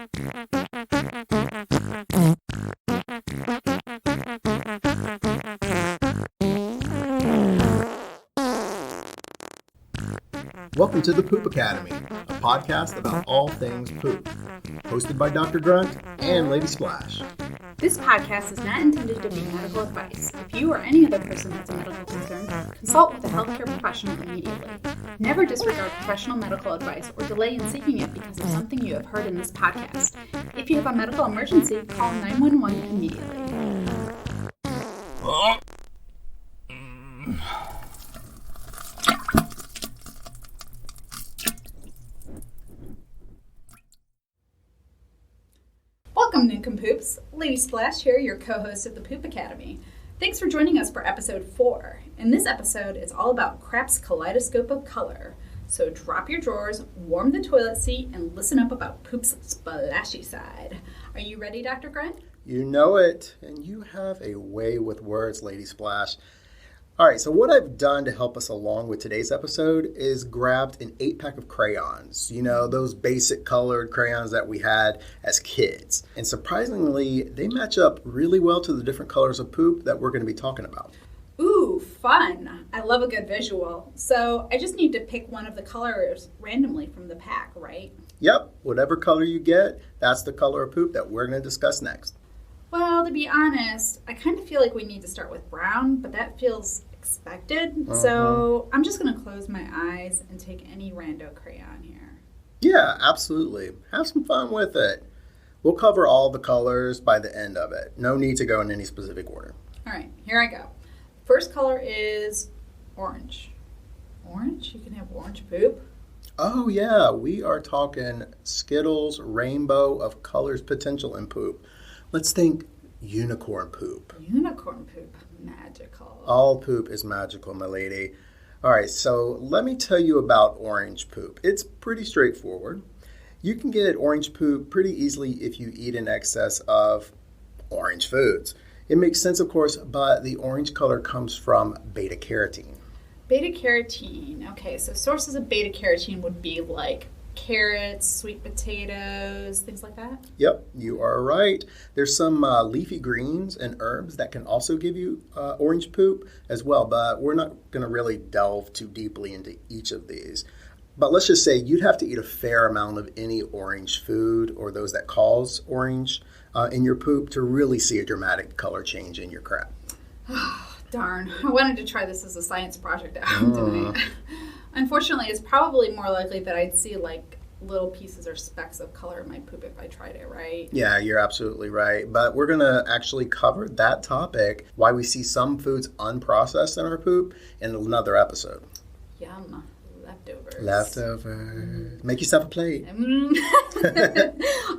Welcome to the Poop Academy, a podcast about all things poop, hosted by Dr. Grunt and Lady Splash. This podcast is not intended to be medical advice. If you or any other person has a medical concern, consult with a healthcare professional immediately. Never disregard professional medical advice or delay in seeking it because of something you have heard in this podcast. If you have a medical emergency, call 911 immediately. Welcome, nincompoops. Lady Splash here, your co-host of the Poop Academy. Thanks for joining us for episode 4. And this episode is all about crap's kaleidoscope of color. So drop your drawers, warm the toilet seat, and listen up about poop's splashy side. Are you ready, Dr. Grunt? You know it, and you have a way with words, Lady Splash. All right, so what I've done to help us along with today's episode is grabbed an 8-pack of crayons. You know, those basic colored crayons that we had as kids. And surprisingly, they match up really well to the different colors of poop that we're going to be talking about. Ooh, fun. I love a good visual. So I just need to pick one of the colors randomly from the pack, right? Yep, whatever color you get, that's the color of poop that we're going to discuss next. Well, to be honest, I kind of feel like we need to start with brown, but that feels expected. So I'm just going to close my eyes and take any rando crayon here. Yeah, absolutely. Have some fun with it. We'll cover all the colors by the end of it. No need to go in any specific order. All right, here I go. First color is orange. Orange? You can have orange poop? Oh yeah, we are talking Skittles rainbow of colors potential in poop. Let's think unicorn poop. Unicorn poop. Magical. All poop is magical, my lady. All right, so let me tell you about orange poop. It's pretty straightforward. You can get orange poop pretty easily if you eat in excess of orange foods. It makes sense, of course, but the orange color comes from beta-carotene. Beta-carotene. Okay, so sources of beta-carotene would be like carrots, sweet potatoes, things like that? Yep, you are right. There's some leafy greens and herbs that can also give you orange poop as well, but we're not going to really delve too deeply into each of these. But let's just say you'd have to eat a fair amount of any orange food or those that cause orange in your poop to really see a dramatic color change in your crap. Darn, I wanted to try this as a science project out tonight. Unfortunately, it's probably more likely that I'd see like little pieces or specks of color in my poop if I tried it, right? Yeah, you're absolutely right. But we're going to actually cover that topic, why we see some foods unprocessed in our poop, in another episode. Yum. Leftovers. Leftovers. Make yourself a plate.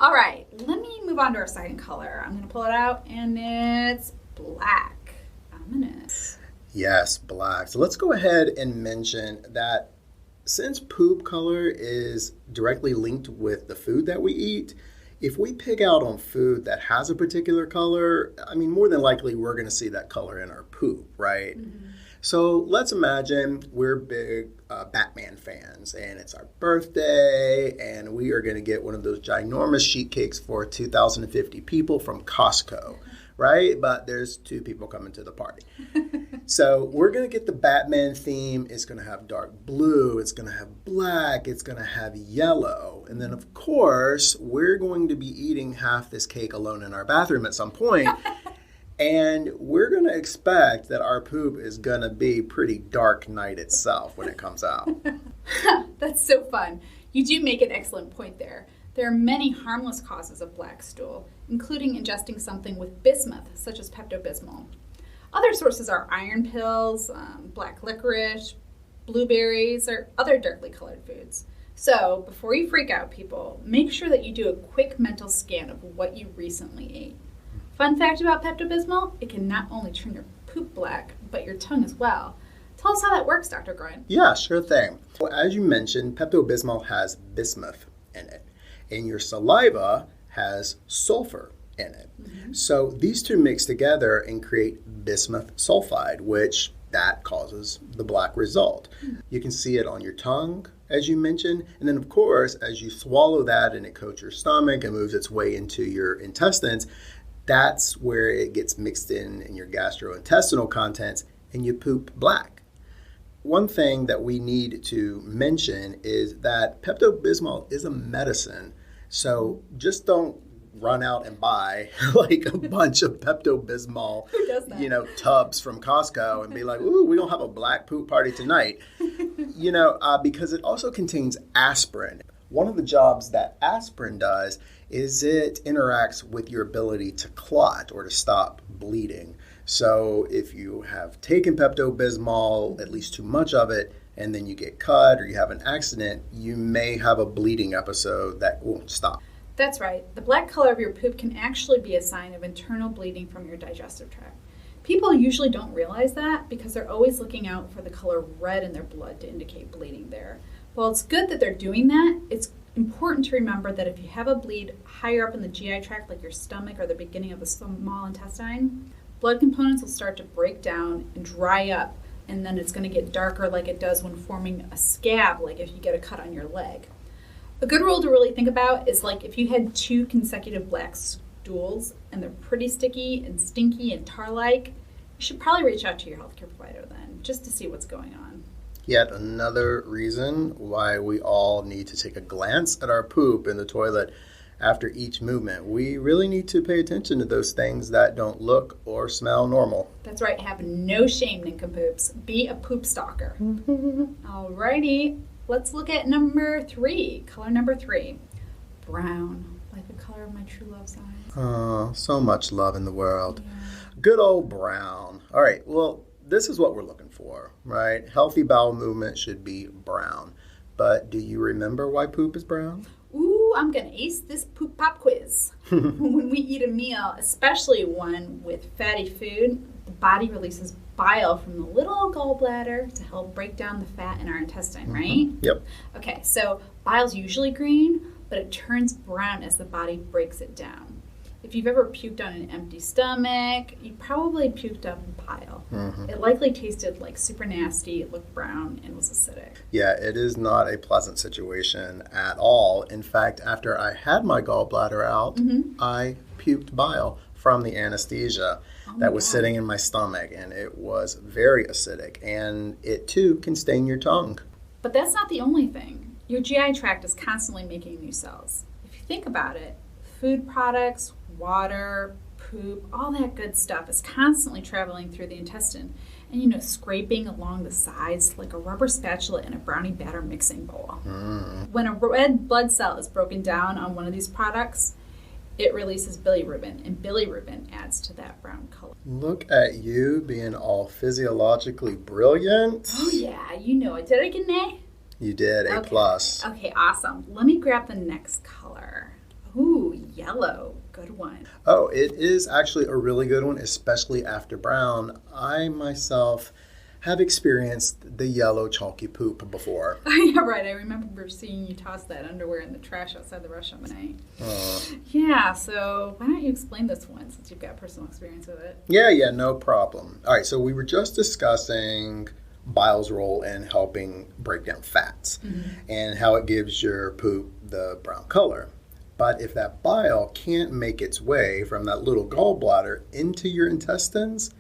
All right, let me move on to our second color. I'm going to pull it out, and it's black. Ominous. Yes, black. So let's go ahead and mention that since poop color is directly linked with the food that we eat, if we pick out on food that has a particular color, I mean, more than likely we're going to see that color in our poop, right? Mm-hmm. So let's imagine we're big Batman fans and it's our birthday and we are going to get one of those ginormous sheet cakes for 2,050 people from Costco, right? But there's 2 people coming to the party. So we're going to get the Batman theme. It's going to have dark blue. It's going to have black. It's going to have yellow. And then, of course, we're going to be eating half this cake alone in our bathroom at some point. And we're going to expect that our poop is going to be pretty dark night itself when it comes out. That's so fun. You do make an excellent point there. There are many harmless causes of black stool, including ingesting something with bismuth, such as Pepto-Bismol. Other sources are iron pills, black licorice, blueberries, or other darkly colored foods. So, before you freak out, people, make sure that you do a quick mental scan of what you recently ate. Fun fact about Pepto-Bismol, it can not only turn your poop black, but your tongue as well. Tell us how that works, Dr. Grunt. Yeah, sure thing. Well, as you mentioned, Pepto-Bismol has bismuth in it, and your saliva has sulfur in it. Mm-hmm. So these two mix together and create bismuth sulfide, which that causes the black result. Mm-hmm. You can see it on your tongue as you mentioned. And then, of course, as you swallow that and it coats your stomach and moves its way into your intestines, that's where it gets mixed in your gastrointestinal contents and you poop black. One thing that we need to mention is that Pepto-Bismol is a medicine. So just don't run out and buy like a bunch of Pepto-Bismol, Who does that? Tubs from Costco and be like, ooh, we're going to have a black poop party tonight. Because it also contains aspirin. One of the jobs that aspirin does is it interacts with your ability to clot or to stop bleeding. So if you have taken Pepto-Bismol, at least too much of it, and then you get cut or you have an accident, you may have a bleeding episode that won't stop. That's right. The black color of your poop can actually be a sign of internal bleeding from your digestive tract. People usually don't realize that because they're always looking out for the color red in their blood to indicate bleeding there. While it's good that they're doing that, it's important to remember that if you have a bleed higher up in the GI tract, like your stomach or the beginning of the small intestine, blood components will start to break down and dry up, and then it's going to get darker like it does when forming a scab, like if you get a cut on your leg. A good rule to really think about is like if you had 2 consecutive black stools and they're pretty sticky and stinky and tar-like, you should probably reach out to your healthcare provider then, just to see what's going on. Yet another reason why we all need to take a glance at our poop in the toilet after each movement. We really need to pay attention to those things that don't look or smell normal. That's right, have no shame, nincompoops. Be a poop stalker. Alrighty, let's look at number 3, color number 3, brown, like the color of my true love's eyes. Oh, so much love in the world. Yeah. Good old brown. All right, well, this is what we're looking for, right? Healthy bowel movement should be brown. But do you remember why poop is brown? Ooh, I'm going to ace this poop pop quiz. When we eat a meal, especially one with fatty food, the body releases bile from the little gallbladder to help break down the fat in our intestine, right? Yep. Okay, so bile's usually green, but it turns brown as the body breaks it down. If you've ever puked on an empty stomach, you probably puked up bile. It likely tasted like super nasty, it looked brown, and was acidic. Yeah, it is not a pleasant situation at all. In fact, after I had my gallbladder out, I puked bile from the anesthesia that was sitting in my stomach, and it was very acidic, and it too can stain your tongue. But that's not the only thing. Your GI tract is constantly making new cells. If you think about it, food products, water, poop, all that good stuff is constantly traveling through the intestine and, scraping along the sides like a rubber spatula in a brownie batter mixing bowl. When a red blood cell is broken down on one of these products, it releases bilirubin, and bilirubin adds to that brown color. Look at you being all physiologically brilliant. Oh yeah, you know it. Did I get an A? You did, A+. Okay, awesome. Let me grab the next color. Ooh, yellow. Good one. Oh, it is actually a really good one, especially after brown. I myself have experienced the yellow chalky poop before. Yeah, right. I remember seeing you toss that underwear in the trash outside the restaurant one night. Yeah, so why don't you explain this one since you've got personal experience with it? Yeah, no problem. All right, so we were just discussing bile's role in helping break down fats and how it gives your poop the brown color. But if that bile can't make its way from that little gallbladder into your intestines,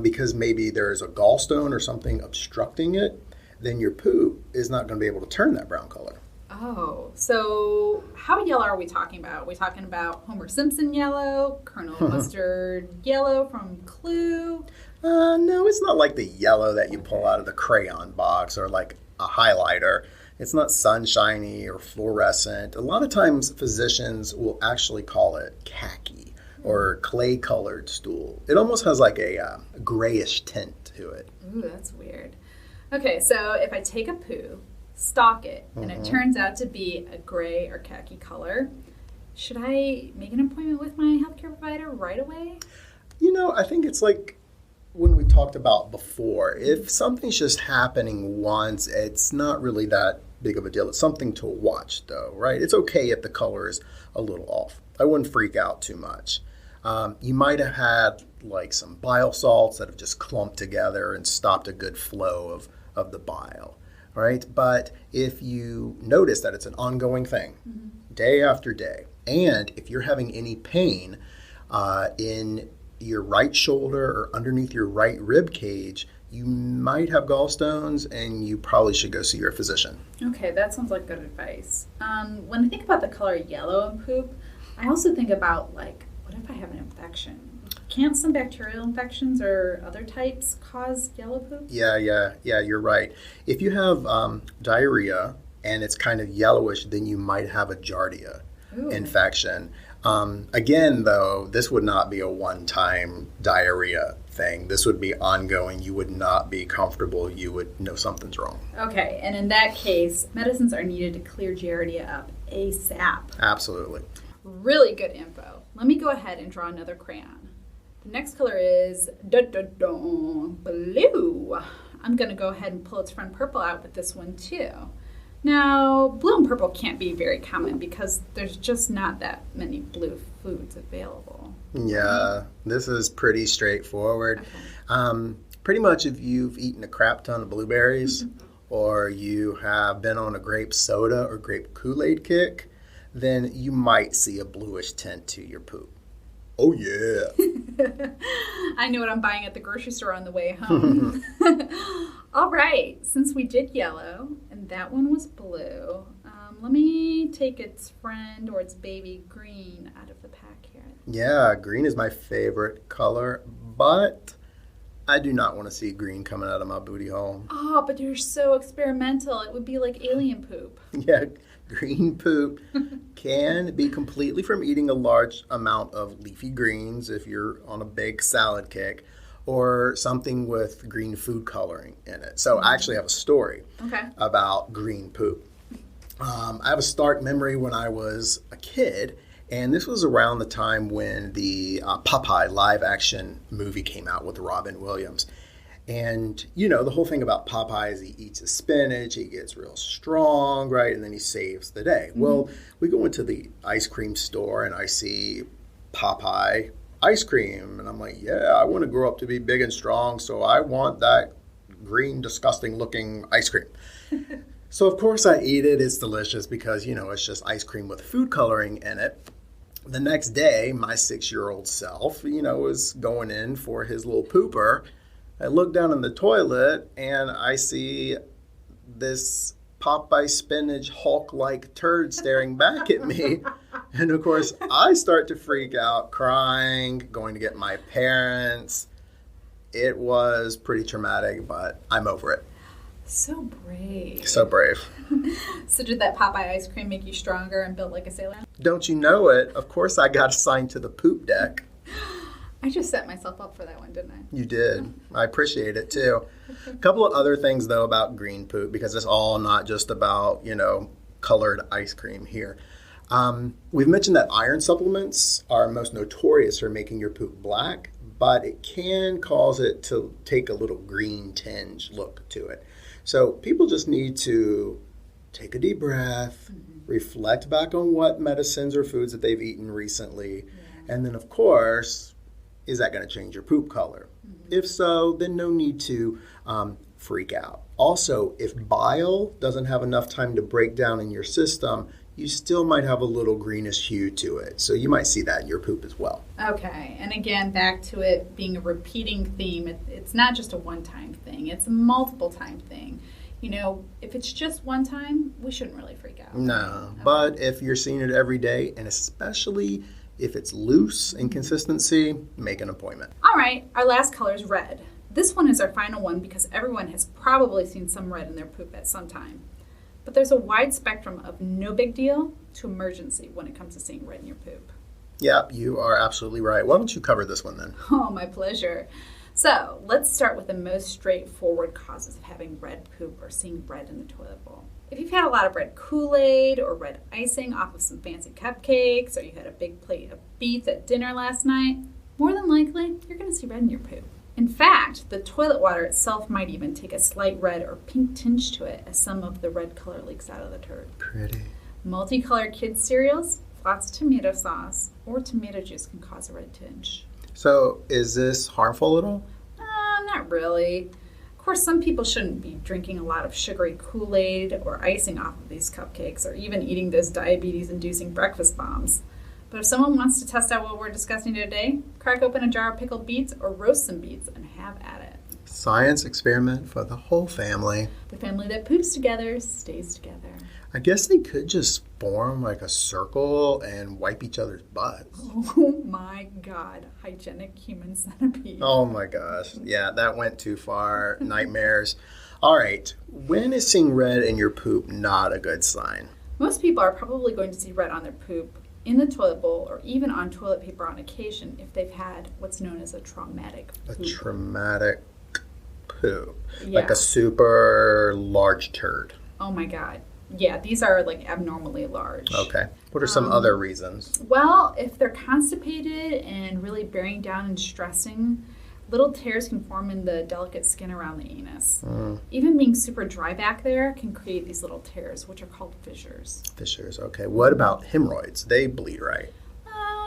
because maybe there's a gallstone or something obstructing it, then your poop is not going to be able to turn that brown color. Oh, so how yellow are we talking about? Are we talking about Homer Simpson yellow, Colonel Mustard yellow from Clue? No, it's not like the yellow that you pull out of the crayon box or like a highlighter. It's not sunshiny or fluorescent. A lot of times physicians will actually call it khaki or clay-colored stool. It almost has like a grayish tint to it. Ooh, that's weird. Okay, so if I take a poo, stalk it, and it turns out to be a gray or khaki color, should I make an appointment with my healthcare provider right away? I think it's like when we talked about before. If something's just happening once, it's not really that big of a deal. It's something to watch, though, right? It's okay if the color is a little off. I wouldn't freak out too much. You might have had like some bile salts that have just clumped together and stopped a good flow of the bile. right? But if you notice that it's an ongoing thing, day after day, and if you're having any pain in your right shoulder or underneath your right rib cage, you might have gallstones and you probably should go see your physician. Okay, that sounds like good advice. When I think about the color yellow in poop, I also think about, like, what if I have an infection? Can't some bacterial infections or other types cause yellow poop? Yeah, you're right. If you have diarrhea and it's kind of yellowish, then you might have a Giardia infection. Again, though, this would not be a one-time diarrhea thing. This would be ongoing. You would not be comfortable. You would know something's wrong. Okay, and in that case, medicines are needed to clear Giardia up ASAP. Absolutely. Really good info. Let me go ahead and draw another crayon. The next color is blue. I'm going to go ahead and pull its friend purple out with this one too. Now, blue and purple can't be very common because there's just not that many blue foods available. Yeah, this is pretty straightforward. Okay. Pretty much if you've eaten a crap ton of blueberries or you have been on a grape soda or grape Kool-Aid kick, then you might see a bluish tint to your poop. Oh, yeah. I know what I'm buying at the grocery store on the way home. All right, since we did yellow and that one was blue, let me take its friend or its baby green out of the pack here. Yeah, green is my favorite color, but I do not want to see green coming out of my booty hole. Oh, but you're so experimental. It would be like alien poop. Yeah, green poop can be completely from eating a large amount of leafy greens if you're on a big salad kick, or something with green food coloring in it. So I actually have a story about green poop. I have a stark memory when I was a kid, and this was around the time when the Popeye live-action movie came out with Robin Williams. And, you know, the whole thing about Popeye is he eats his spinach, he gets real strong, right, and then he saves the day. Well, we go into the ice cream store, and I see Popeye ice cream, and I'm like, yeah, I want to grow up to be big and strong, so I want that green, disgusting-looking ice cream. So, of course, I eat it. It's delicious because, you know, it's just ice cream with food coloring in it. The next day, my 6-year-old self, you know, is going in for his little pooper. I look down in the toilet, and I see this Popeye spinach Hulk-like turd staring back at me. And, of course, I start to freak out, crying, going to get my parents. It was pretty traumatic, but I'm over it. So brave. So brave. So did that Popeye ice cream make you stronger and built like a sailor? Don't you know it? Of course I got assigned to the poop deck. I just set myself up for that one, didn't I? You did. I appreciate it, too. A couple of other things, though, about green poop, because it's all not just about, you know, colored ice cream here. We've mentioned that iron supplements are most notorious for making your poop black, but it can cause it to take a little green tinge look to it. So people just need to take a deep breath, reflect back on what medicines or foods that they've eaten recently, and then, of course, is that going to change your poop color? If so, then no need to freak out. Also, if bile doesn't have enough time to break down in your system, you still might have a little greenish hue to it. So you might see that in your poop as well. Okay, and again, back to it being a repeating theme, it's not just a one-time thing, it's a multiple-time thing. You know, if it's just one time, we shouldn't really freak out. No, but if you're seeing it every day, and especially if it's loose in consistency, make an appointment. All right, our last color is red. This one is our final one because everyone has probably seen some red in their poop at some time. But there's a wide spectrum of no big deal to emergency when it comes to seeing red in your poop. Yeah, you are absolutely right. Why don't you cover this one then? Oh, my pleasure. So let's start with the most straightforward causes of having red poop or seeing red in the toilet bowl. If you've had a lot of red Kool-Aid or red icing off of some fancy cupcakes, or you had a big plate of beef at dinner last night, more than likely, you're going to see red in your poop. In fact, the toilet water itself might even take a slight red or pink tinge to it as some of the red color leaks out of the turd. Pretty. Multicolored kids' cereals, lots of tomato sauce, or tomato juice can cause a red tinge. So is this harmful at all? Not really. Of course, some people shouldn't be drinking a lot of sugary Kool-Aid or icing off of these cupcakes or even eating those diabetes-inducing breakfast bombs. But if someone wants to test out what we're discussing today, crack open a jar of pickled beets or roast some beets and have at it. Science experiment for the whole family. The family that poops together stays together. I guess they could just form like a circle and wipe each other's butts. Oh my God, hygienic human centipede. Oh my gosh. Yeah, that went too far. Nightmares. All right. When is seeing red in your poop not a good sign? Most people are probably going to see red on their poop, in the toilet bowl, or even on toilet paper on occasion if they've had what's known as a traumatic poop. A traumatic poop. Yeah. Like a super large turd. Oh my God. Yeah, these are like abnormally large. Okay. What are some other reasons? Well, if they're constipated and really bearing down and stressing, little tears can form in the delicate skin around the anus. Even being super dry back there can create these little tears, which are called fissures. Fissures, okay. What about hemorrhoids? They bleed, right?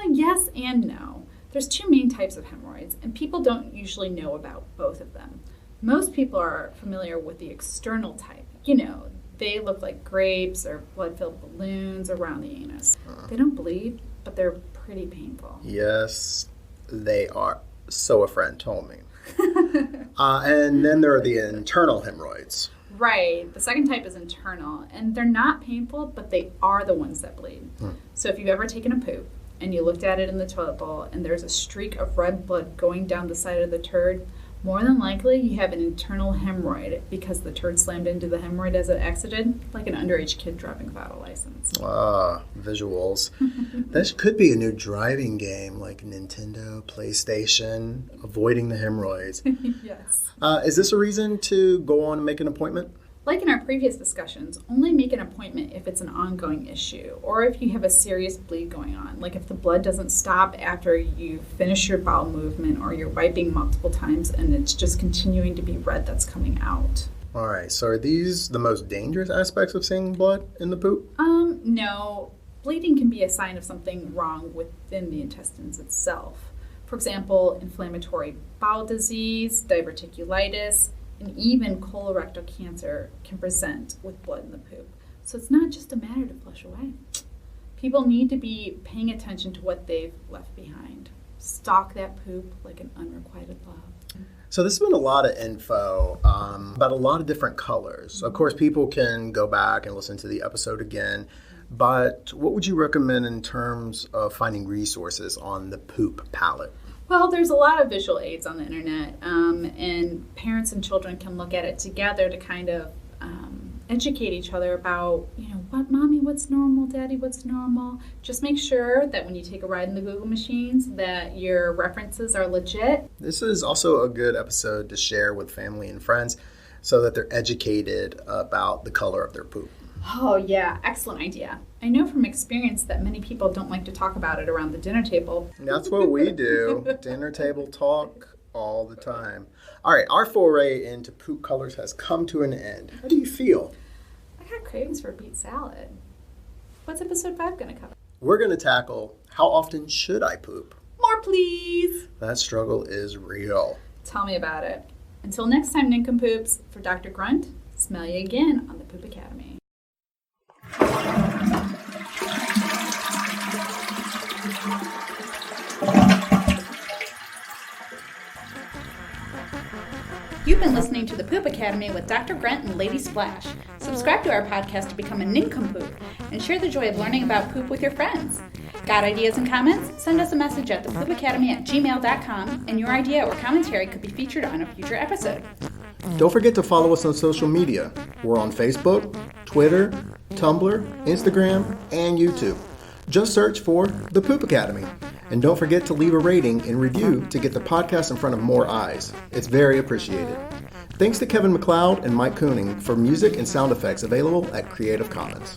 Yes and no. There's two main types of hemorrhoids, and people don't usually know about both of them. Most people are familiar with the external type. You know, they look like grapes or blood-filled balloons around the anus. They don't bleed, but they're pretty painful. Yes, they are. So a friend told me. And then there are the internal hemorrhoids. Right. The second type is internal, and they're not painful, but they are the ones that bleed. So if you've ever taken a poop and you looked at it in the toilet bowl and there's a streak of red blood going down the side of the turd, more than likely you have an internal hemorrhoid because the turd slammed into the hemorrhoid as it exited, like an underage kid driving without a license. Visuals. This could be a new driving game like Nintendo, PlayStation, avoiding the hemorrhoids. Yes. Is this a reason to go on and make an appointment? Like in our previous discussions, only make an appointment if it's an ongoing issue or if you have a serious bleed going on, like if the blood doesn't stop after you finish your bowel movement or you're wiping multiple times and it's just continuing to be red that's coming out. All right, so are these the most dangerous aspects of seeing blood in the poop? No. Bleeding can be a sign of something wrong within the intestines itself. For example, inflammatory bowel disease, diverticulitis, and even colorectal cancer can present with blood in the poop. So it's not just a matter to flush away. People need to be paying attention to what they've left behind. Stalk that poop like an unrequited love. So this has been a lot of info about a lot of different colors. Of course, people can go back and listen to the episode again, but what would you recommend in terms of finding resources on the poop palette? Well, there's a lot of visual aids on the internet, and parents and children can look at it together to kind of educate each other about, what, Mommy, what's normal, Daddy, what's normal. Just make sure that when you take a ride in the Google machines that your references are legit. This is also a good episode to share with family and friends so that they're educated about the color of their poop. Oh, yeah. Excellent idea. I know from experience that many people don't like to talk about it around the dinner table. That's what we do. Dinner table talk all the time. All right, our foray into poop colors has come to an end. How do you feel? I got cravings for beet salad. What's episode 5 going to cover? We're going to tackle how often should I poop? More, please. That struggle is real. Tell me about it. Until next time, nincompoops, for Dr. Grunt, smell you again on the Poop Academy. You've been listening to the Poop Academy with Dr. Grunt and Lady Splash. Subscribe to our podcast to become a nincompoop and share the joy of learning about poop with your friends. Got ideas and comments? Send us a message at thepoopacademy@gmail.com and your idea or commentary could be featured on a future episode. Don't forget to follow us on social media. We're on Facebook, Twitter, Tumblr, Instagram, and YouTube. Just search for The Poop Academy. And don't forget to leave a rating and review to get the podcast in front of more eyes. It's very appreciated. Thanks to Kevin MacLeod and Mike Kooning for music and sound effects available at Creative Commons.